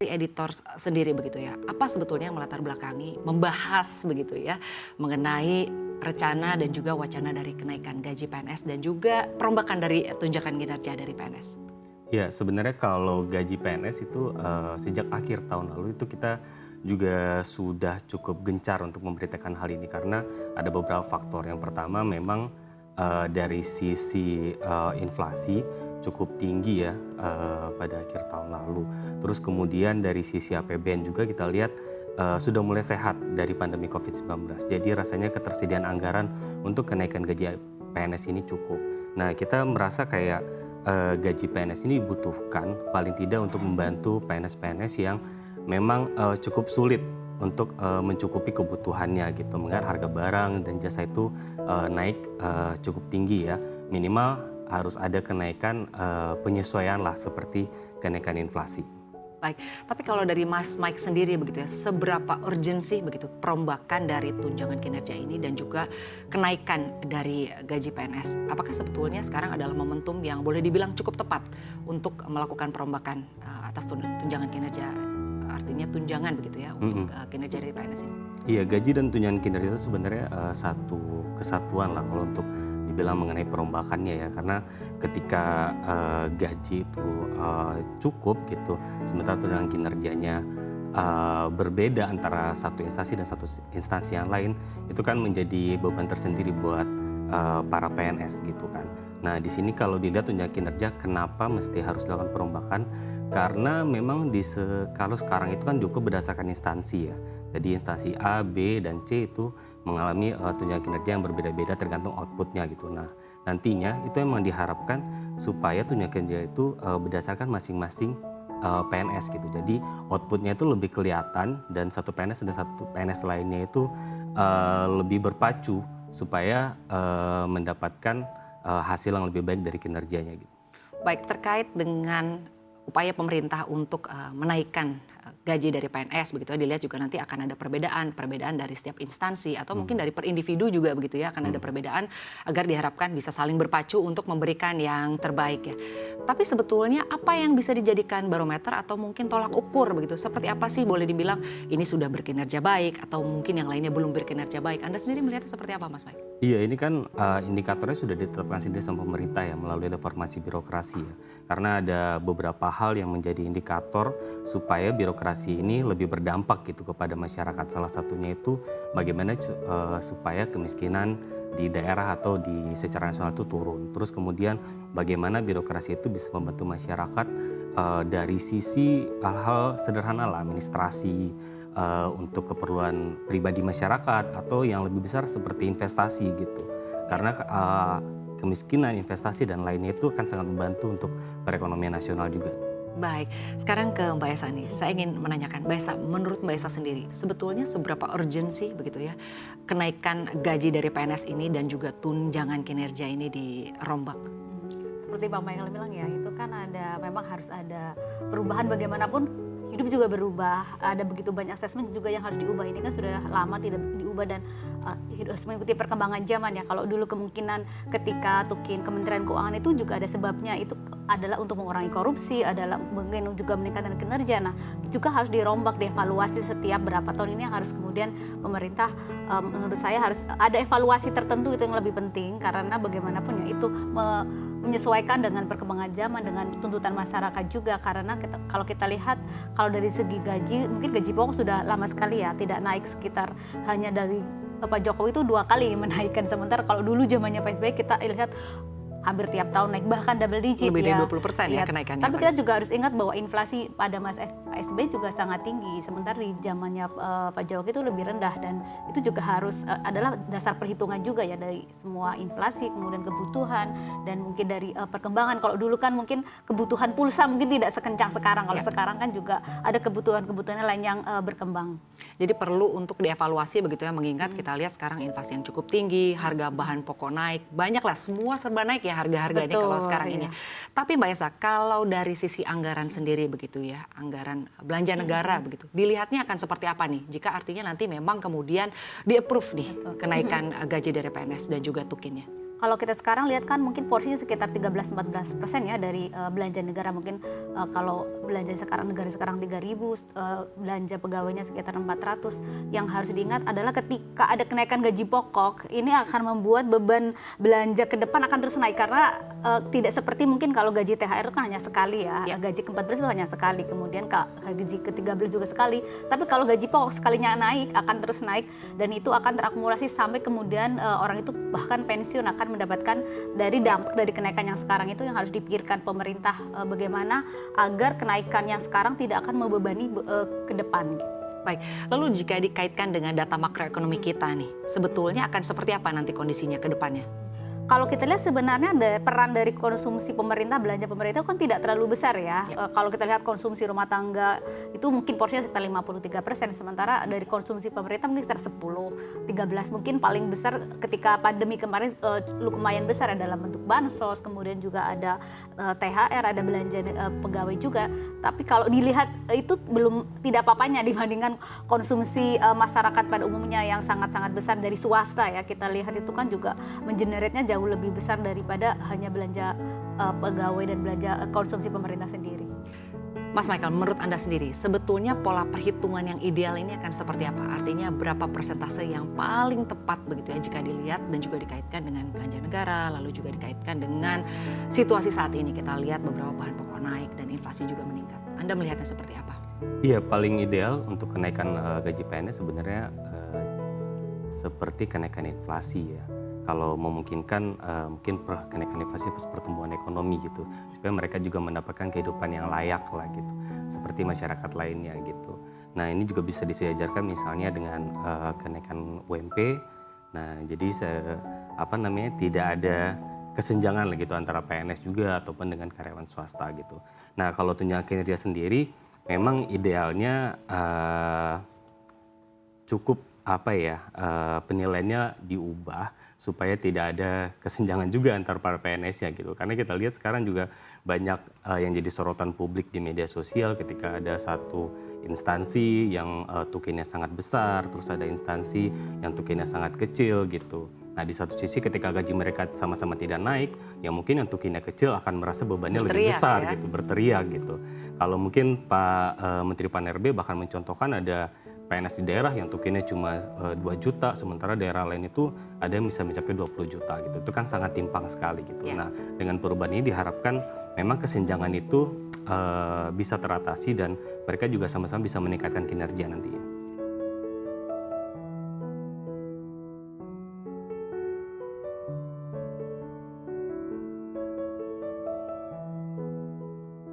dari editor sendiri begitu ya, apa sebetulnya yang melatar belakangi membahas begitu ya mengenai rencana dan juga wacana dari kenaikan gaji PNS dan juga perombakan dari tunjangan kinerja dari PNS? Ya, sebenarnya kalau gaji PNS itu sejak akhir tahun lalu itu kita juga sudah cukup gencar untuk memberitakan hal ini karena ada beberapa faktor. Yang pertama memang dari sisi inflasi cukup tinggi ya pada akhir tahun lalu. Terus kemudian dari sisi APBN juga kita lihat sudah mulai sehat dari pandemi COVID-19. Jadi rasanya ketersediaan anggaran untuk kenaikan gaji PNS ini cukup. Nah, kita merasa kayak gaji PNS ini dibutuhkan paling tidak untuk membantu PNS-PNS yang memang cukup sulit untuk mencukupi kebutuhannya gitu. Mengingat harga barang dan jasa itu naik cukup tinggi ya. Minimal harus ada kenaikan penyesuaian lah seperti kenaikan inflasi. Baik, tapi kalau dari Mas Mike sendiri begitu ya, seberapa urgensi begitu perombakan dari tunjangan kinerja ini dan juga kenaikan dari gaji PNS? Apakah sebetulnya sekarang adalah momentum yang boleh dibilang cukup tepat untuk melakukan perombakan atas tunjangan kinerja, artinya tunjangan begitu ya untuk kinerja dari PNS ini? Iya, gaji dan tunjangan kinerja itu sebenarnya satu kesatuan lah kalau untuk dibilang mengenai perombakannya ya, karena ketika gaji itu cukup gitu, sementara tunjangan kinerjanya berbeda antara satu instansi dan satu instansi yang lain, itu kan menjadi beban tersendiri buat para PNS gitu kan. Nah, di sini kalau dilihat tunjangan kinerja kenapa mesti harus dilakukan perombakan? Karena memang kalau sekarang itu kan diukur berdasarkan instansi ya. Jadi instansi A, B, dan C itu mengalami tunjangan kinerja yang berbeda-beda tergantung outputnya gitu. Nah, nantinya itu memang diharapkan supaya tunjangan kinerja itu berdasarkan masing-masing PNS gitu. Jadi outputnya itu lebih kelihatan dan satu PNS dan satu PNS lainnya itu lebih berpacu supaya mendapatkan hasil yang lebih baik dari kinerjanya gitu. Baik, terkait dengan upaya pemerintah untuk menaikkan gaji dari PNS begitu ya, dilihat juga nanti akan ada perbedaan dari setiap instansi atau mungkin dari per individu juga begitu ya, akan ada perbedaan agar diharapkan bisa saling berpacu untuk memberikan yang terbaik ya. Tapi sebetulnya apa yang bisa dijadikan barometer atau mungkin tolak ukur begitu? Seperti apa sih boleh dibilang ini sudah berkinerja baik atau mungkin yang lainnya belum berkinerja baik? Anda sendiri melihatnya seperti apa, Mas Mike? Iya, ini kan indikatornya sudah ditetapkan sendiri sama pemerintah ya melalui reformasi birokrasi ya. Karena ada beberapa hal yang menjadi indikator supaya birokrasi ini lebih berdampak gitu kepada masyarakat. Salah satunya itu bagaimana supaya kemiskinan di daerah atau secara nasional itu turun. Terus kemudian bagaimana birokrasi itu bisa membantu masyarakat dari sisi hal-hal sederhana lah, administrasi, untuk keperluan pribadi masyarakat atau yang lebih besar seperti investasi gitu. Karena kemiskinan, investasi dan lainnya itu akan sangat membantu untuk perekonomian nasional juga. Baik, sekarang ke Mbak Esa nih. Saya ingin menanyakan, Mbak Esa, menurut Mbak Esa sendiri, sebetulnya seberapa urgensi begitu ya kenaikan gaji dari PNS ini dan juga tunjangan kinerja ini dirombak? Seperti Bang Michael bilang ya, itu kan memang harus ada perubahan bagaimanapun hidup juga berubah, ada begitu banyak asesmen juga yang harus diubah. Ini kan sudah lama tidak diubah dan harus mengikuti perkembangan zaman ya. Kalau dulu kemungkinan ketika Tukin Kementerian Keuangan itu juga ada sebabnya, itu adalah untuk mengurangi korupsi, adalah mungkin juga meningkatkan kinerja. Nah, juga harus dirombak, dievaluasi setiap berapa tahun ini yang harus kemudian pemerintah menurut saya harus ada evaluasi tertentu, itu yang lebih penting karena bagaimanapun ya itu menyesuaikan dengan perkembangan zaman, dengan tuntutan masyarakat juga. Karena kalau kita lihat, kalau dari segi gaji, mungkin gaji pokok sudah lama sekali ya tidak naik, sekitar hanya dari Pak Jokowi itu 2 kali menaikkan. Sementara kalau dulu zamannya Pak SBY kita lihat hampir tiap tahun naik, bahkan double digit Lebih ya. dari 20% ya kenaikannya. Tapi kita juga harus ingat bahwa inflasi pada Pak SBY juga sangat tinggi, sementara di zamannya Pak Jokowi itu lebih rendah, dan itu juga harus adalah dasar perhitungan juga ya dari semua inflasi, kemudian kebutuhan, dan mungkin dari perkembangan. Kalau dulu kan mungkin kebutuhan pulsa mungkin tidak sekencang sekarang, kalau sekarang kan juga ada kebutuhan-kebutuhan lain yang berkembang. Jadi perlu untuk dievaluasi begitu ya, mengingat kita lihat sekarang inflasi yang cukup tinggi, harga bahan pokok naik, banyak lah, semua serba naik ya harga-harga ini kalau sekarang ini. Tapi Mbak Esa, kalau dari sisi anggaran sendiri begitu ya, anggaran belanja negara begitu, dilihatnya akan seperti apa nih jika artinya nanti memang kemudian di-approve nih kenaikan gaji dari PNS dan juga tukinnya? Kalau kita sekarang lihat kan mungkin porsinya sekitar 13-14% ya dari belanja negara. Mungkin kalau belanja sekarang negara sekarang 3.000, belanja pegawainya sekitar 400. Yang harus diingat adalah ketika ada kenaikan gaji pokok, ini akan membuat beban belanja ke depan akan terus naik karena tidak seperti mungkin kalau gaji THR itu kan hanya sekali ya. Gaji ke-14 itu hanya sekali, kemudian gaji ke-13 juga sekali. Tapi kalau gaji pokok sekalinya naik akan terus naik dan itu akan terakumulasi sampai kemudian orang itu bahkan pensiun akan mendapatkan dari dampak dari kenaikan yang sekarang itu yang harus dipikirkan pemerintah bagaimana agar kenaikan yang sekarang tidak akan membebani ke depan. Baik, lalu jika dikaitkan dengan data makroekonomi kita nih, sebetulnya akan seperti apa nanti kondisinya ke depannya? Kalau kita lihat sebenarnya ada peran dari konsumsi pemerintah, belanja pemerintah kan tidak terlalu besar ya. Kalau kita lihat konsumsi rumah tangga itu mungkin porsinya sekitar 53%, sementara dari konsumsi pemerintah mungkin sekitar 10-13, mungkin paling besar ketika pandemi kemarin lumayan besar ya dalam bentuk bansos, kemudian juga ada THR, ada belanja pegawai juga. Tapi kalau dilihat itu belum tidak apa-apanya dibandingkan konsumsi masyarakat pada umumnya yang sangat-sangat besar dari swasta ya. Kita lihat itu kan juga mengenerate-nya jauh lebih besar daripada hanya belanja pegawai dan belanja konsumsi pemerintah sendiri. Mas Michael, menurut Anda sendiri, sebetulnya pola perhitungan yang ideal ini akan seperti apa? Artinya berapa persentase yang paling tepat begitu ya jika dilihat dan juga dikaitkan dengan belanja negara, lalu juga dikaitkan dengan situasi saat ini. Kita lihat beberapa bahan pokok naik dan inflasi juga meningkat. Anda melihatnya seperti apa? Iya, paling ideal untuk kenaikan gaji PNS sebenarnya seperti kenaikan inflasi ya. Kalau memungkinkan mungkin kenaikan inflasi plus pertumbuhan ekonomi gitu, supaya mereka juga mendapatkan kehidupan yang layak lah gitu, seperti masyarakat lainnya gitu. Nah ini juga bisa disejajarkan misalnya dengan kenaikan UMP. Nah jadi tidak ada kesenjangan lah gitu antara PNS juga ataupun dengan karyawan swasta gitu. Nah kalau tunjangan kinerja sendiri, memang idealnya cukup penilaiannya diubah supaya tidak ada kesenjangan juga antar para PNS-nya gitu. Karena kita lihat sekarang juga banyak yang jadi sorotan publik di media sosial ketika ada satu instansi yang tukinnya sangat besar, terus ada instansi yang tukinnya sangat kecil gitu. Nah di satu sisi ketika gaji mereka sama-sama tidak naik, ya mungkin yang tukinnya kecil akan merasa bebannya lebih besar gitu, berteriak gitu. Kalau mungkin Pak Menteri Pan-RB bahkan mencontohkan ada PNS di daerah yang tukinnya cuma 2 juta, sementara daerah lain itu ada yang bisa mencapai 20 juta gitu. Itu kan sangat timpang sekali gitu. Nah dengan perubahan ini diharapkan memang kesenjangan itu bisa teratasi dan mereka juga sama-sama bisa meningkatkan kinerja nantinya.